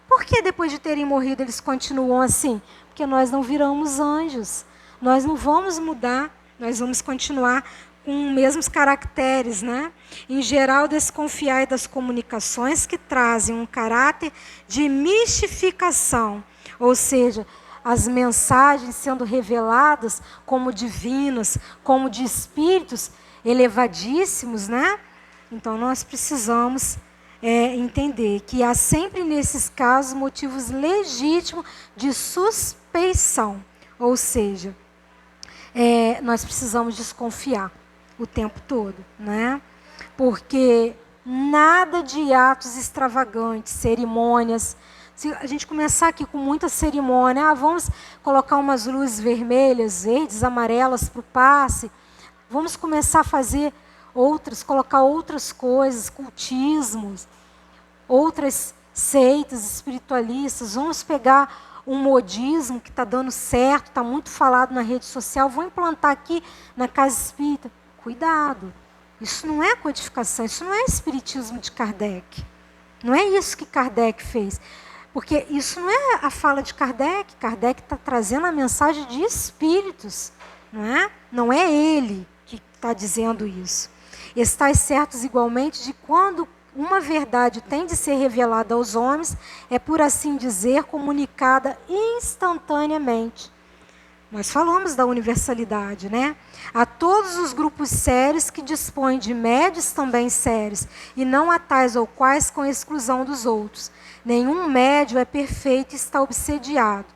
Por que depois de terem morrido eles continuam assim? Porque nós não viramos anjos, nós não vamos mudar, nós vamos continuar com os mesmos caracteres, né? Em geral, desconfiai das comunicações que trazem um caráter de mistificação, ou seja, as mensagens sendo reveladas como divinas, como de espíritos elevadíssimos, né? Então, nós precisamos entender que há sempre, nesses casos, motivos legítimos de suspeição, ou seja, nós precisamos desconfiar o tempo todo, né? Porque nada de atos extravagantes, cerimônias. Se a gente começar aqui com muita cerimônia, vamos colocar umas luzes vermelhas, verdes, amarelas para o passe, vamos começar a fazer colocar outras coisas, cultismos, outras seitas espiritualistas, vamos pegar um modismo que está dando certo, está muito falado na rede social, vou implantar aqui na casa espírita. Cuidado, isso não é codificação, isso não é espiritismo de Kardec. Não é isso que Kardec fez. Porque isso não é a fala de Kardec. Kardec está trazendo a mensagem de espíritos, não é? Não é ele que está dizendo isso. Estais certos igualmente de quando uma verdade tem de ser revelada aos homens, é, por assim dizer, comunicada instantaneamente. Nós falamos da universalidade, né? A todos os grupos sérios que dispõem de médios também sérios, e não a tais ou quais com exclusão dos outros. Nenhum médio é perfeito e está obsediado.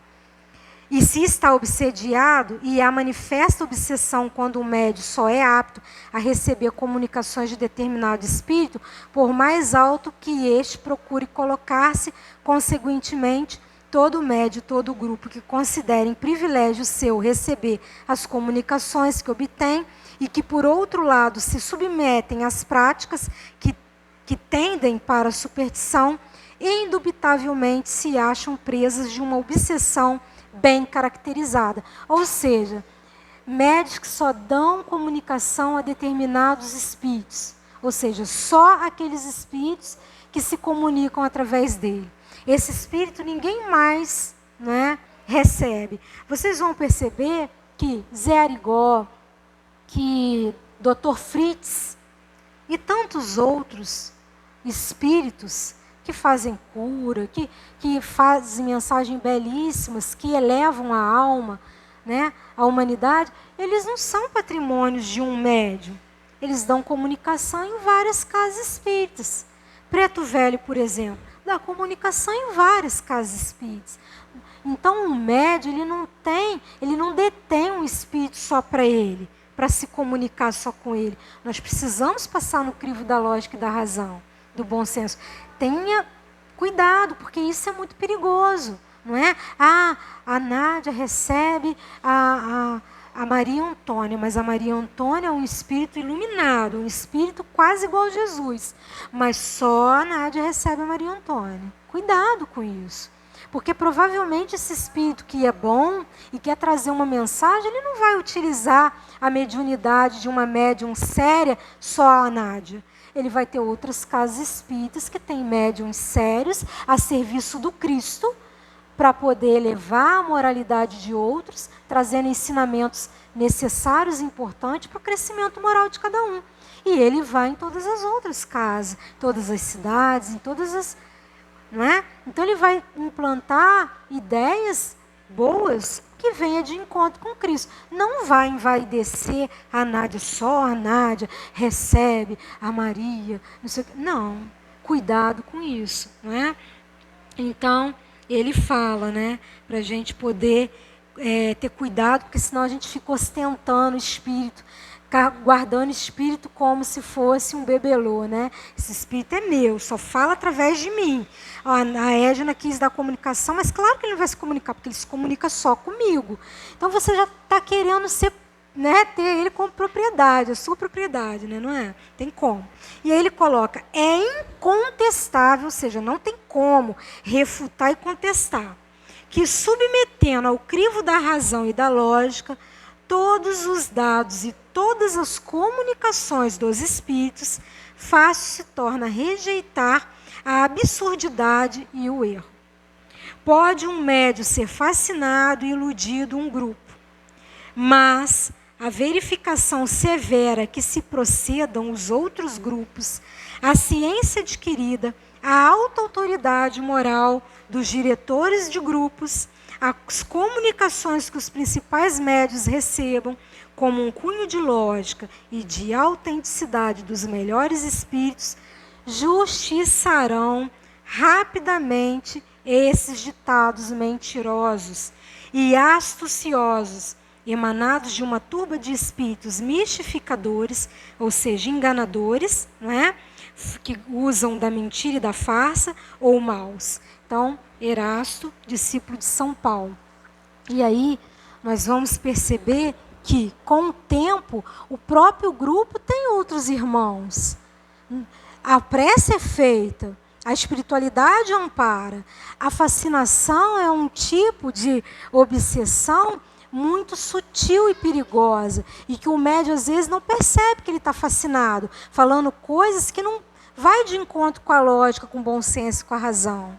E se está obsediado, e há manifesta obsessão quando o médio só é apto a receber comunicações de determinado espírito, por mais alto que este procure colocar-se, consequentemente, todo médio, todo grupo que considerem privilégio seu receber as comunicações que obtém e que, por outro lado, se submetem às práticas que tendem para a superstição, indubitavelmente se acham presas de uma obsessão bem caracterizada. Ou seja, médios que só dão comunicação a determinados espíritos. Ou seja, só aqueles espíritos que se comunicam através dele. Esse espírito ninguém mais, né, recebe. Vocês vão perceber que Zé Arigó, que Dr. Fritz e tantos outros espíritos que fazem cura, que fazem mensagens belíssimas, que elevam a alma, né, a humanidade, eles não são patrimônios de um médium. Eles dão comunicação em várias casas espíritas. Preto Velho, por exemplo, dá comunicação em várias casas espíritas. Então, um médium, ele não detém um espírito só para ele, para se comunicar só com ele. Nós precisamos passar no crivo da lógica e da razão, do bom senso. Tenha cuidado, porque isso é muito perigoso, não é? A Nádia recebe a Maria Antônia, mas a Maria Antônia é um espírito iluminado, um espírito quase igual a Jesus, mas só a Nádia recebe a Maria Antônia. Cuidado com isso. Porque provavelmente esse espírito que é bom e quer trazer uma mensagem, ele não vai utilizar a mediunidade de uma médium séria só a Nádia. Ele vai ter outras casas espíritas que têm médiums sérios a serviço do Cristo para poder elevar a moralidade de outros, trazendo ensinamentos necessários e importantes para o crescimento moral de cada um. E ele vai em todas as outras casas, todas as cidades, em todas as... Não é? Então ele vai implantar ideias boas que venha de encontro com Cristo. Não vai envaidecer a Nádia, só a Nádia recebe a Maria. Não sei o que. Não, cuidado com isso. Não é? Então, ele fala, né, para a gente poder ter cuidado, porque senão a gente fica ostentando o espírito, guardando espírito como se fosse um bebelô, né? Esse espírito é meu, só fala através de mim. A Edna quis dar comunicação, mas claro que ele não vai se comunicar, porque ele se comunica só comigo. Então você já está querendo ser, né, ter ele como propriedade, a sua propriedade, né, não é? Tem como. E aí ele coloca, é incontestável, ou seja, não tem como refutar e contestar, que submetendo ao crivo da razão e da lógica, todos os dados e todas as comunicações dos espíritos, fácil se torna rejeitar a absurdidade e o erro. Pode um médium ser fascinado e iludido um grupo, mas a verificação severa que se procedam os outros grupos, a ciência adquirida, a alta autoridade moral dos diretores de grupos, as comunicações que os principais médios recebam, como um cunho de lógica e de autenticidade dos melhores espíritos, justiçarão rapidamente esses ditados mentirosos e astuciosos, emanados de uma turba de espíritos mistificadores, ou seja, enganadores, não é? Que usam da mentira e da farsa, ou maus. Então, Erasto, discípulo de São Paulo. E aí, nós vamos perceber que, com o tempo, o próprio grupo tem outros irmãos. A prece é feita, a espiritualidade ampara. A fascinação é um tipo de obsessão muito sutil e perigosa, e que o médium às vezes não percebe que ele está fascinado, falando coisas que não vai de encontro com a lógica, com o bom senso, com a razão.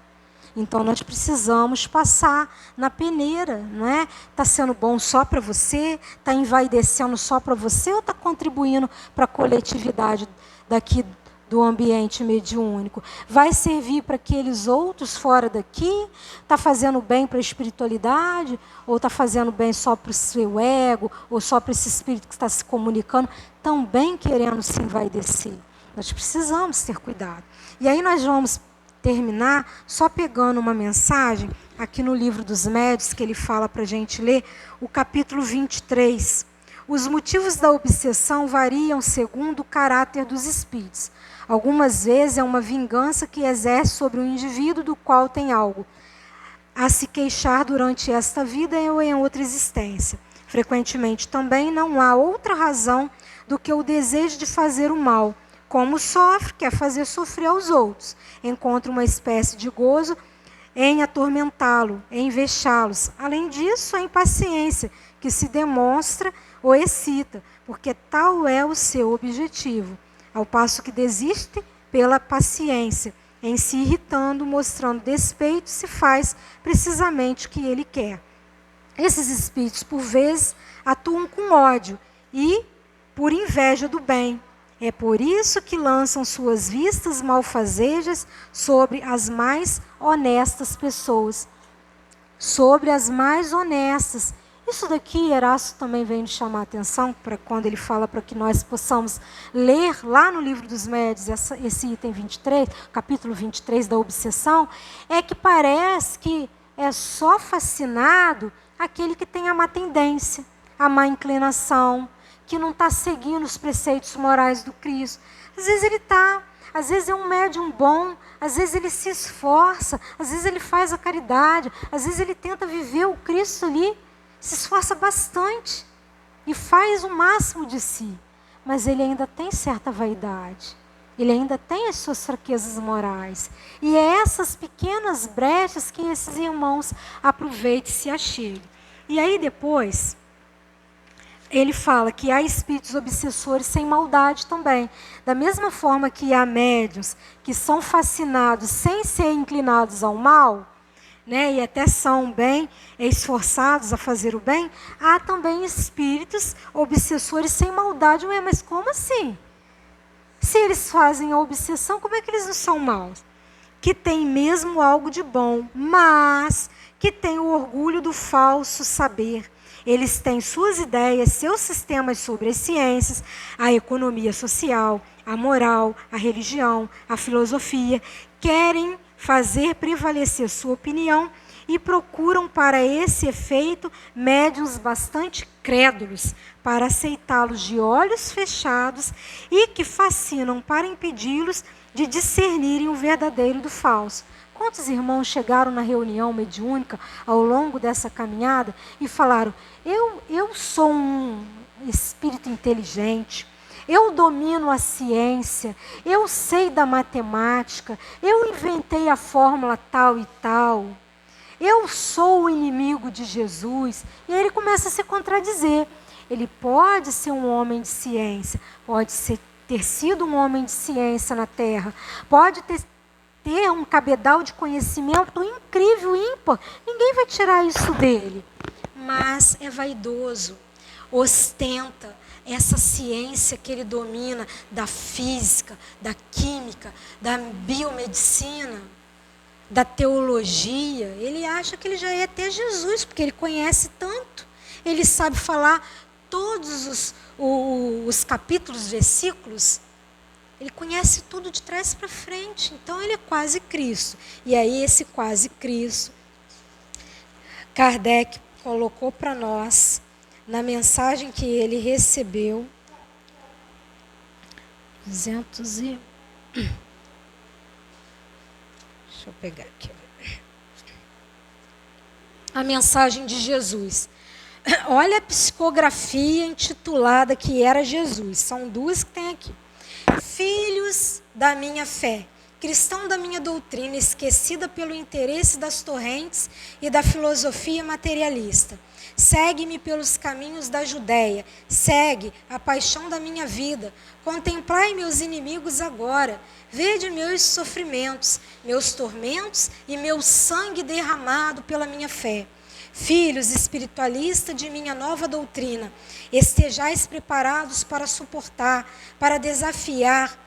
Então nós precisamos passar na peneira, não é? Está sendo bom só para você? Está envaidecendo só para você ou está contribuindo para a coletividade daqui do ambiente mediúnico? Vai servir para aqueles outros fora daqui? Está fazendo bem para a espiritualidade? Ou está fazendo bem só para o seu ego? Ou só para esse espírito que está se comunicando, também querendo se envaidecer? Nós precisamos ter cuidado. E aí nós vamos terminar só pegando uma mensagem aqui no livro dos Médiuns, que ele fala para a gente ler, o capítulo 23. Os motivos da obsessão variam segundo o caráter dos espíritos. Algumas vezes é uma vingança que exerce sobre o indivíduo do qual tem algo a se queixar durante esta vida ou em outra existência. Frequentemente também não há outra razão do que o desejo de fazer o mal. Como sofre, quer fazer sofrer aos outros. Encontra uma espécie de gozo em atormentá-lo, em vexá-los. Além disso, a impaciência que se demonstra ou excita, porque tal é o seu objetivo. Ao passo que desiste pela paciência, em se irritando, mostrando despeito, se faz precisamente o que ele quer. Esses espíritos, por vezes, atuam com ódio e por inveja do bem. É por isso que lançam suas vistas malfazejas sobre as mais honestas pessoas. Sobre as mais honestas. Isso daqui, Erasto também vem nos chamar a atenção, para quando ele fala para que nós possamos ler lá no livro dos Médios, esse item 23, capítulo 23 da obsessão, é que parece que é só fascinado aquele que tem a má tendência, a má inclinação, que não está seguindo os preceitos morais do Cristo. Às vezes ele está, às vezes é um médium bom, às vezes ele se esforça, às vezes ele faz a caridade, às vezes ele tenta viver o Cristo ali, se esforça bastante e faz o máximo de si, mas ele ainda tem certa vaidade, ele ainda tem as suas fraquezas morais. E é essas pequenas brechas que esses irmãos aproveitam e se acheguem. E aí depois, ele fala que há espíritos obsessores sem maldade também. Da mesma forma que há médiuns que são fascinados sem ser inclinados ao mal, né, e até são bem esforçados a fazer o bem, há também espíritos obsessores sem maldade. Ué, mas como assim? Se eles fazem a obsessão, como é que eles não são maus? Que tem mesmo algo de bom, mas que tem o orgulho do falso saber. Eles têm suas ideias, seus sistemas sobre as ciências, a economia social, a moral, a religião, a filosofia. Querem fazer prevalecer sua opinião e procuram para esse efeito médiuns bastante crédulos para aceitá-los de olhos fechados e que fascinam para impedi-los de discernirem o verdadeiro do falso. Quantos irmãos chegaram na reunião mediúnica ao longo dessa caminhada e falaram: eu sou um espírito inteligente, eu domino a ciência, eu sei da matemática, eu inventei a fórmula tal e tal, eu sou o inimigo de Jesus. E aí ele começa a se contradizer. Ele pode ser um homem de ciência, pode ter sido um homem de ciência na Terra, pode ter um cabedal de conhecimento incrível, ímpar, ninguém vai tirar isso dele. Mas é vaidoso, ostenta essa ciência que ele domina, da física, da química, da biomedicina, da teologia. Ele acha que ele já é até Jesus, porque ele conhece tanto. Ele sabe falar todos os capítulos, versículos. Ele conhece tudo de trás para frente. Então ele é quase Cristo. E aí esse quase Cristo, Kardec colocou para nós, na mensagem que ele recebeu, 200 e... Deixa eu pegar aqui. A mensagem de Jesus. Olha a psicografia intitulada que era Jesus. São duas que tem aqui. Filhos da minha fé, cristão da minha doutrina, esquecida pelo interesse das torrentes e da filosofia materialista. Segue-me pelos caminhos da Judéia, segue a paixão da minha vida. Contemplai meus inimigos agora, vede meus sofrimentos, meus tormentos e meu sangue derramado pela minha fé. Filhos espiritualistas de minha nova doutrina, estejais preparados para suportar, para desafiar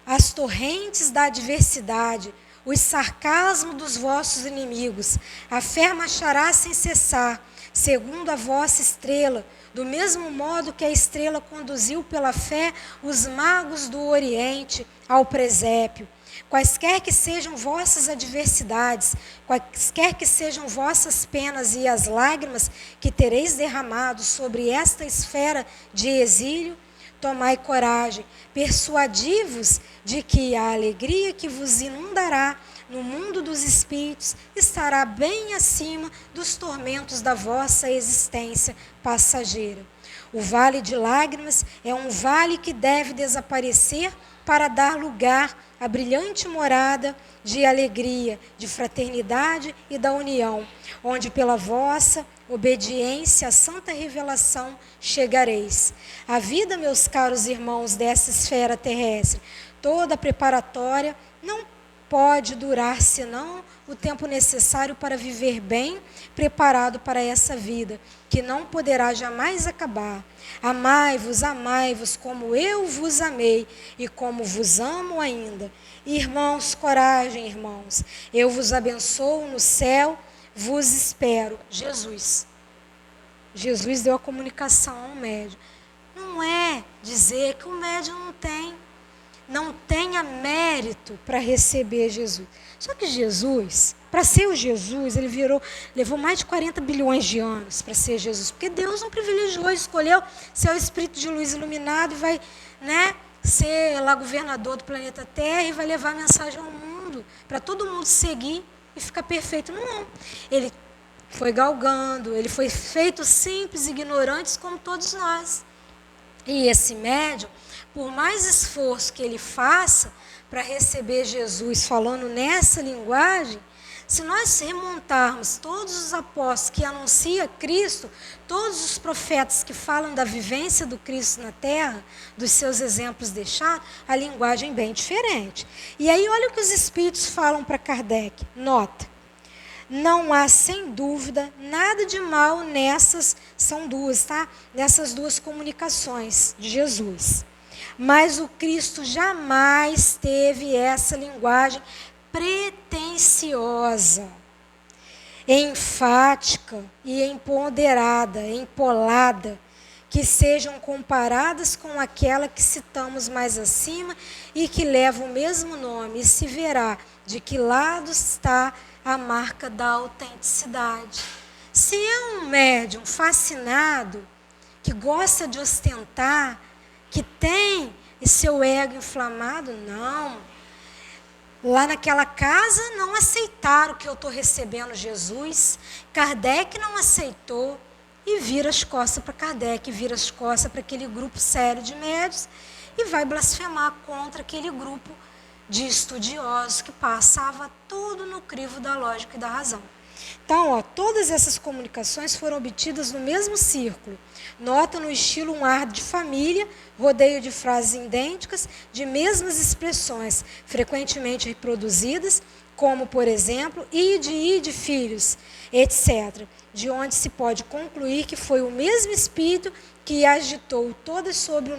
as torrentes da adversidade, os sarcasmos dos vossos inimigos. A fé marchará sem cessar, segundo a vossa estrela, do mesmo modo que a estrela conduziu pela fé os magos do Oriente ao presépio. Quaisquer que sejam vossas adversidades, quaisquer que sejam vossas penas e as lágrimas que tereis derramado sobre esta esfera de exílio, tomai coragem, persuadi-vos de que a alegria que vos inundará no mundo dos espíritos estará bem acima dos tormentos da vossa existência passageira. O vale de lágrimas é um vale que deve desaparecer para dar lugar à brilhante morada de alegria, de fraternidade e da união, onde pela vossa obediência à santa revelação chegareis. A vida, meus caros irmãos, dessa esfera terrestre, toda preparatória, não pode durar senão o tempo necessário para viver bem, preparado para essa vida, que não poderá jamais acabar. Amai-vos como eu vos amei e como vos amo ainda. Irmãos, coragem, irmãos. Eu vos abençoo no céu, vos espero. Jesus. Jesus deu a comunicação ao médium. Não é dizer que o médium não tenha mérito para receber Jesus. Só que Jesus, para ser o Jesus, ele levou mais de 40 bilhões de anos para ser Jesus. Porque Deus não privilegiou, escolheu ser o espírito de luz iluminado e vai, ser lá governador do planeta Terra e vai levar a mensagem ao mundo, para todo mundo seguir e ficar perfeito. Não. Ele foi galgando, ele foi feito simples, ignorantes como todos nós. E esse médium, por mais esforço que ele faça para receber Jesus falando nessa linguagem, se nós remontarmos todos os apóstolos que anunciam Cristo, todos os profetas que falam da vivência do Cristo na terra, dos seus exemplos deixados, a linguagem é bem diferente. E aí olha o que os espíritos falam para Kardec. Nota. Não há, sem dúvida, nada de mal nessas, são duas, tá? Nessas duas comunicações de Jesus. Mas o Cristo jamais teve essa linguagem pretensiosa, enfática e empoderada, empolada, que sejam comparadas com aquela que citamos mais acima e que leva o mesmo nome, e se verá de que lado está a marca da autenticidade. Se é um médium fascinado, que gosta de ostentar, que tem seu ego inflamado, não. Lá naquela casa não aceitaram que eu estou recebendo Jesus. Kardec não aceitou e vira as costas para Kardec, vira as costas para aquele grupo sério de médios e vai blasfemar contra aquele grupo de estudiosos que passava tudo no crivo da lógica e da razão. Então, todas essas comunicações foram obtidas no mesmo círculo. Nota no estilo um ar de família, rodeio de frases idênticas, de mesmas expressões, frequentemente reproduzidas, como, por exemplo, ide, filhos, etc., de onde se pode concluir que foi o mesmo espírito que agitou todas sob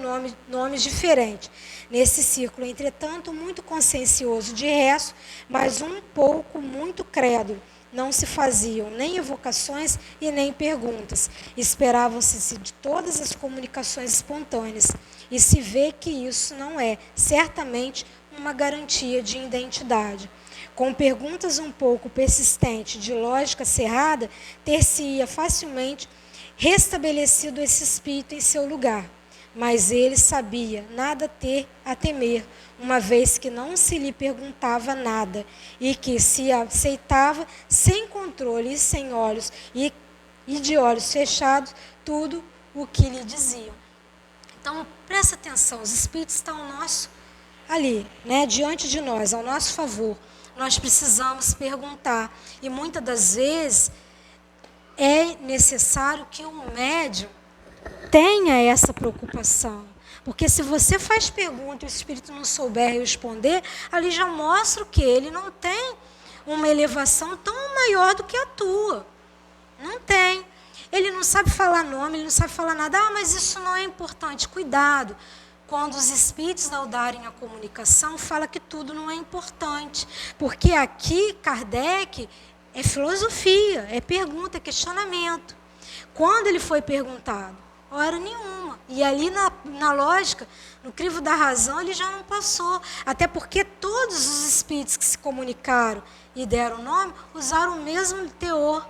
nomes diferentes. Nesse círculo, entretanto, muito consciencioso de resto, mas um pouco muito crédulo. Não se faziam nem evocações e nem perguntas. Esperavam-se de todas as comunicações espontâneas. E se vê que isso não é, certamente, uma garantia de identidade. Com perguntas um pouco persistentes, de lógica cerrada, ter-se-ia facilmente restabelecido esse espírito em seu lugar. Mas ele sabia nada ter a temer, uma vez que não se lhe perguntava nada, e que se aceitava sem controle e sem olhos, e de olhos fechados, tudo o que lhe diziam. Então, presta atenção, os espíritos estão ali, diante de nós, ao nosso favor. Nós precisamos perguntar, e muitas das vezes é necessário que o médium tenha essa preocupação. Porque se você faz pergunta e o espírito não souber responder, ali já mostra que ele não tem uma elevação tão maior do que a tua. Não tem. Ele não sabe falar nome, ele não sabe falar nada. Mas isso não é importante. Cuidado. Quando os espíritos, ao darem a comunicação, fala que tudo não é importante. Porque aqui, Kardec, é filosofia, é pergunta, é questionamento. Quando ele foi perguntado? Hora nenhuma. E ali na lógica, no crivo da razão, ele já não passou. Até porque todos os espíritos que se comunicaram e deram nome, usaram o mesmo teor,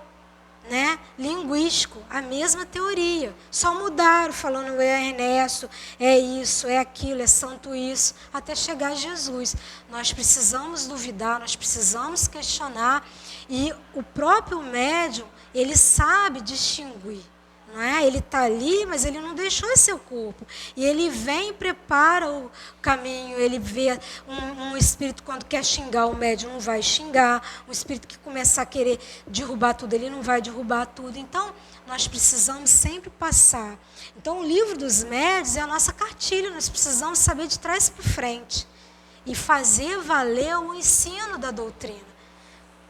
linguístico, a mesma teoria. Só mudaram, falando é Ernesto, é isso, é aquilo, é santo isso, até chegar a Jesus. Nós precisamos duvidar, nós precisamos questionar. E o próprio médium, ele sabe distinguir. Ele está ali, mas ele não deixou seu corpo. E ele vem e prepara o caminho. Ele vê um espírito, quando quer xingar o médium, não vai xingar. Um espírito que começar a querer derrubar tudo, ele não vai derrubar tudo. Então, nós precisamos sempre passar. Então, o livro dos médiuns é a nossa cartilha. Nós precisamos saber de trás para frente. E fazer valer o ensino da doutrina.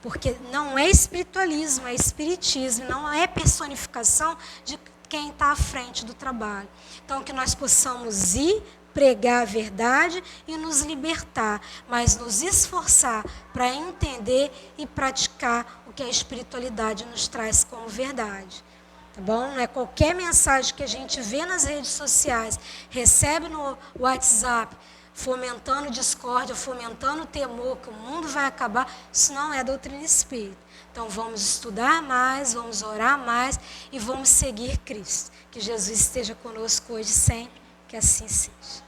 Porque não é espiritualismo, é espiritismo, não é personificação de quem está à frente do trabalho. Então, que nós possamos ir, pregar a verdade e nos libertar, mas nos esforçar para entender e praticar o que a espiritualidade nos traz como verdade. Tá bom? Não é qualquer mensagem que a gente vê nas redes sociais, recebe no WhatsApp, fomentando discórdia, fomentando temor, que o mundo vai acabar. Isso não é doutrina espírita. Então vamos estudar mais, vamos orar mais e vamos seguir Cristo. Que Jesus esteja conosco hoje e sempre, que assim seja.